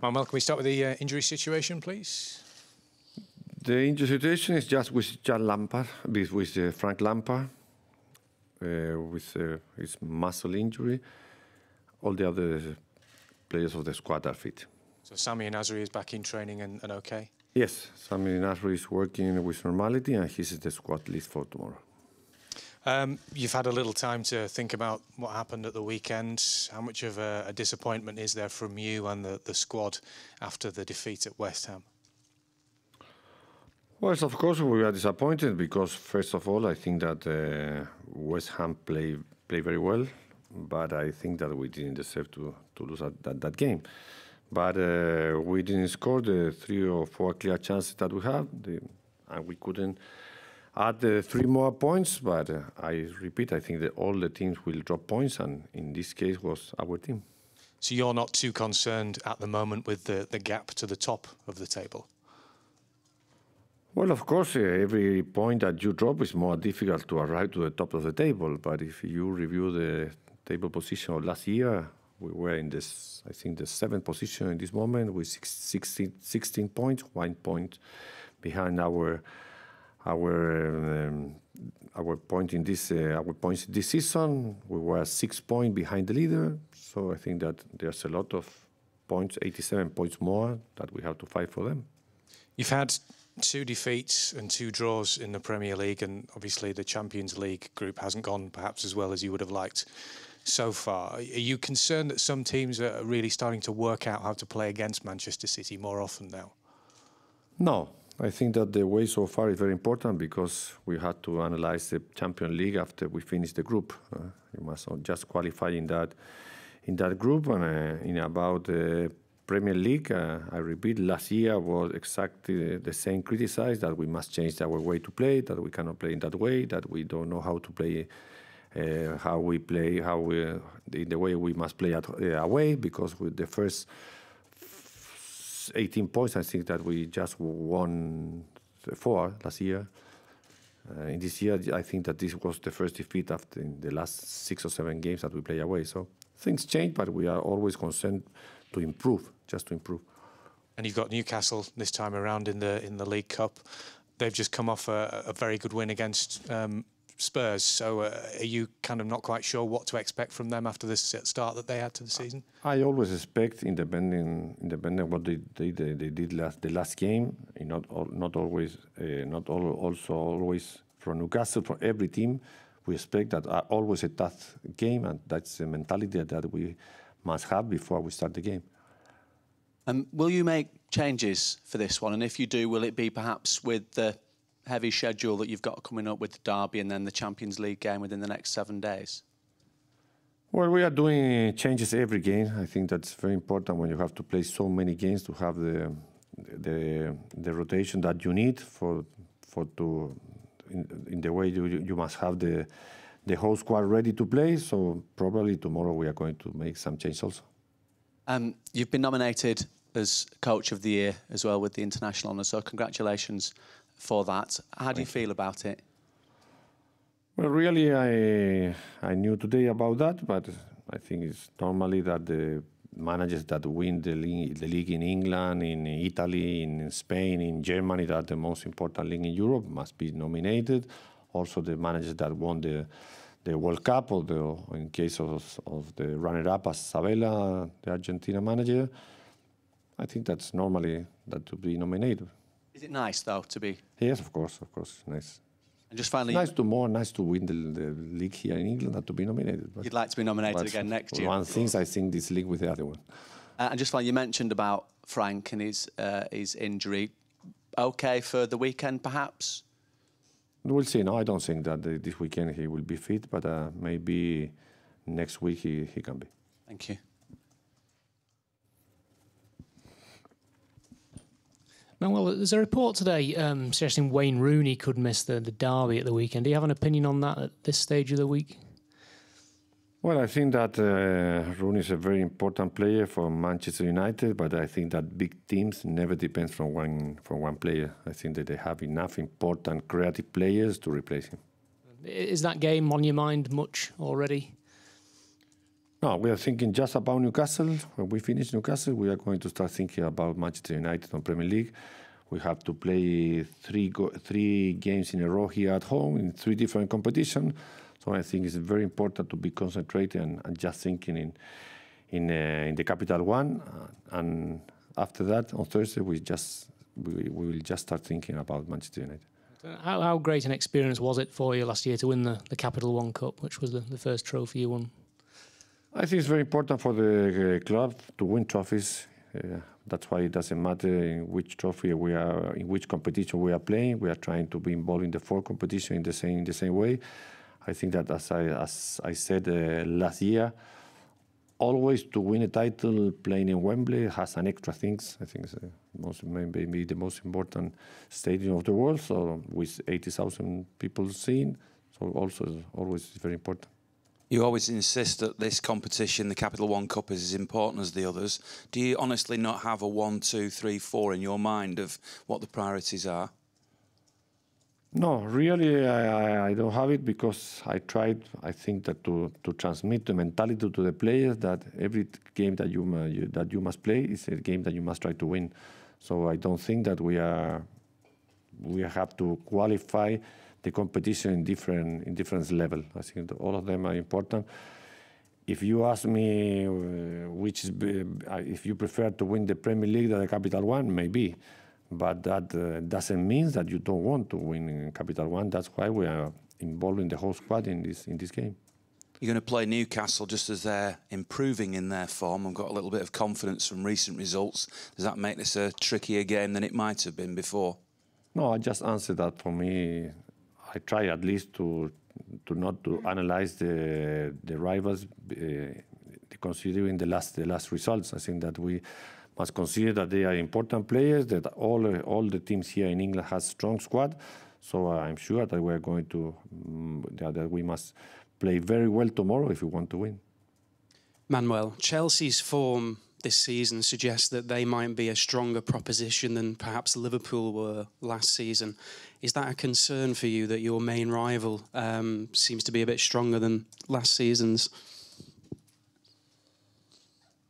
Manuel, can we start with the injury situation, please? The injury situation is just with Lampard, with Frank Lampard, with his muscle injury. All the other players of the squad are fit. So Sami NASRI is back in training and okay? Yes, Sami NASRI is working with normality and he's the squad list for tomorrow. You've had a little time to think about what happened at the weekend. How much of a disappointment is there from you and the squad after the defeat at West Ham? Well, of course, we are disappointed because, first of all, I think that West Ham play very well, but I think that we didn't deserve to lose that game. But we didn't score the 3 or 4 clear chances that we had, and we couldn't add 3 more points. But I repeat, I think that all the teams will drop points, and in this case was our team. So you're not too concerned at the moment with the gap to the top of the table? Well, of course, every point that you drop is more difficult to arrive to the top of the table. But if you review the table position of last year, we were in this, I think, the 7th position in this moment with 16 points, 1 point behind our point in this our points this season. We were 6 points behind the leader. So I think that there's a lot of points, 87 points more, that we have to fight for them. You've had 2 defeats and 2 draws in the Premier League, and obviously the Champions League group hasn't gone perhaps as well as you would have liked so far. Are you concerned that some teams are really starting to work out how to play against Manchester City more often now? No, I think that the way so far is very important because we had to analyze the Champions League after we finished the group. You must not just qualify in that group, and in about the Premier League, I repeat, last year was exactly the same criticized, that we must change our way to play, that we cannot play in that way, that we don't know how to play, in the way we must play away, because with the first 18 points, I think that we just won 4 last year. In this year, I think that this was the first defeat after in the last 6 or 7 games that we play away. So things change, but we are always concerned to improve, just to improve. And you've got Newcastle this time around in the League Cup. They've just come off a very good win against Spurs. So are you kind of not quite sure what to expect from them after this start that they had to the season? I always expect, independent what they did the last game, not always from Newcastle, from every team. We expect that always a tough game, and that's the mentality that we must have before we start the game. Will you make changes for this one? And if you do, will it be perhaps with the heavy schedule that you've got coming up with the derby and then the Champions League game within the next 7 days? Well, we are doing changes every game. I think that's very important when you have to play so many games to have the rotation that you need in the way you must have the whole squad ready to play. So probably tomorrow we are going to make some changes also. You've been nominated as Coach of the Year as well with the international honours, so congratulations for that. How do you feel about it? Well, really, I knew today about that, but I think it's normally that the managers that win the league in England, in Italy, in Spain, in Germany, that are the most important league in Europe, must be nominated. Also, the managers that won the World Cup, or in case of the runner-up as Sabella, the Argentina manager, I think that's normally that to be nominated. Is it nice though to be? Yes, of course, nice. And just finally, nice to win the league here in England, not to be nominated. You'd like to be nominated again next year. One thing, I think this league with the other one. And just finally, you mentioned about Frank and his injury. Okay for the weekend, perhaps? We'll see. No, I don't think that this weekend he will be fit, but maybe next week he can be. Thank you. Well, there's a report today suggesting Wayne Rooney could miss the derby at the weekend. Do you have an opinion on that at this stage of the week? Well, I think that Rooney is a very important player for Manchester United, but I think that big teams never depend from one player. I think that they have enough important creative players to replace him. Is that game on your mind much already? No, we are thinking just about Newcastle. When we finish Newcastle, we are going to start thinking about Manchester United on Premier League. We have to play three games in a row here at home in 3 different competitions. So I think it's very important to be concentrated and just thinking in the Capital One. And after that, on Thursday, we will just start thinking about Manchester United. How great an experience was it for you last year to win the Capital One Cup, which was the first trophy you won? I think it's very important for the club to win trophies. That's why it doesn't matter in which trophy we are, in which competition we are playing. We are trying to be involved in the 4 competition in the same way. I think that as I said last year, always to win a title playing in Wembley has an extra things. I think it's maybe the most important stadium of the world. So with 80,000 people seeing, so also always very important. You always insist that this competition, the Capital One Cup, is as important as the others. Do you honestly not have a 1, 2, 3, 4 in your mind of what the priorities are? No, really, I don't have it because I tried, I think, that to transmit the mentality to the players that every game that you must play is a game that you must try to win. So I don't think that we have to qualify the competition in different level. I think that all of them are important. If you ask me if you prefer to win the Premier League than the Capital One, maybe. But that doesn't mean that you don't want to win in Capital One. That's why we are involving the whole squad in this game. You're going to play Newcastle just as they're improving in their form and got a little bit of confidence from recent results. Does that make this a trickier game than it might have been before? No, I just answered that. For me, I try at least to not to analyze the rivals, considering the last results. I think that we must consider that they are important players, that all the teams here in England has strong squad. So I'm sure that we're going to that we must play very well tomorrow if we want to win. Manuel, Chelsea's form this season suggests that they might be a stronger proposition than perhaps Liverpool were last season. Is that a concern for you that your main rival seems to be a bit stronger than last season's?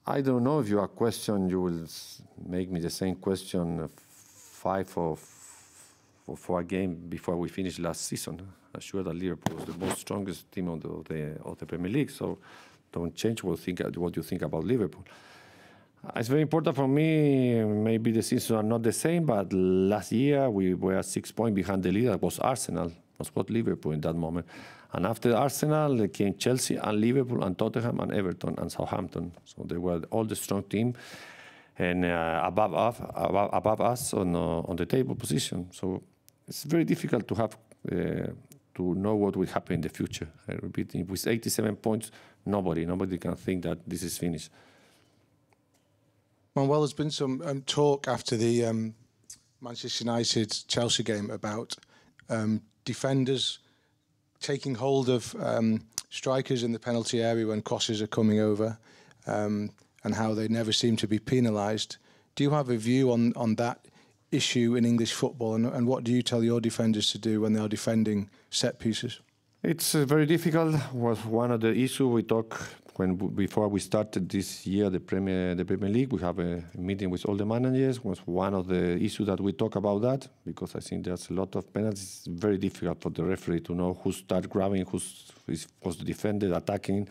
I don't know if you will make me the same question 5 or 4 games before we finish last season. I'm sure that Liverpool was the most strongest team of the Premier League. So don't change what you think about Liverpool. It's very important for me. Maybe the seasons are not the same, but last year we were 6 points behind the leader. That was Arsenal, not Liverpool in that moment. And after Arsenal, there came Chelsea and Liverpool and Tottenham and Everton and Southampton. So they were all the strong team and above us on the table position. So it's very difficult to have to know what will happen in the future. I repeat, with 87 points, nobody can think that this is finished. Well, there's been some talk after the Manchester United-Chelsea game about defenders taking hold of strikers in the penalty area when crosses are coming over, and how they never seem to be penalised. Do you have a view on that issue in English football, and what do you tell your defenders to do when they are defending set pieces? It's very difficult. Was one of the issues we talked before we started this year the Premier League. We have a meeting with all the managers. Was one of the issues that we talk about that, because I think there's a lot of penalties. It's very difficult for the referee to know who start grabbing, who was the defender attacking.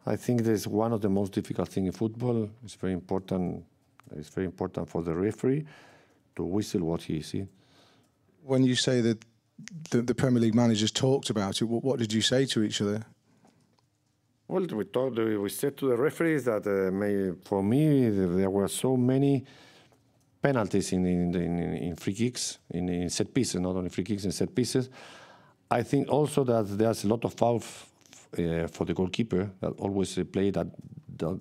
I think that's one of the most difficult things in football. It's very important. It's very important for the referee to whistle what he sees. When you say that the Premier League managers talked about it, what did you say to each other? Well, we said to the referees that for me there were so many penalties in free kicks, in set pieces, not only free kicks, in set pieces. I think also that there's a lot of foul for the goalkeeper, that always a play that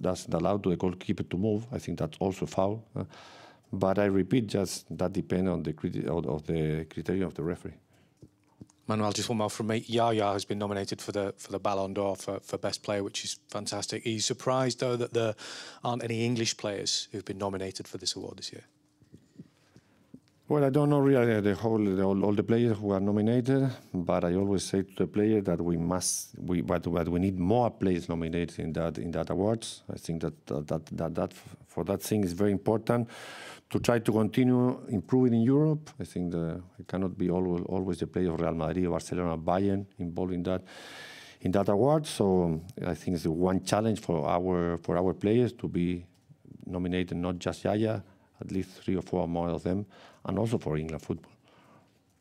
doesn't allow the goalkeeper to move. I think that's also foul. But I repeat, just that depends on the criteria of the referee. Manuel, just one more from me. Yaya has been nominated for the Balon d'Or for best player, which is fantastic. Are you surprised though that there aren't any English players who've been nominated for this award this year? Well, I don't know really all the players who are nominated, but I always say to the player that we need more players nominated in that awards. I think that for that thing is very important to try to continue improving in Europe. I think it cannot be always the player of Real Madrid, Barcelona, Bayern involved in that award. So I think it's one challenge for our players to be nominated, not just Yaya, at least 3 or 4 more of them, and also for England football.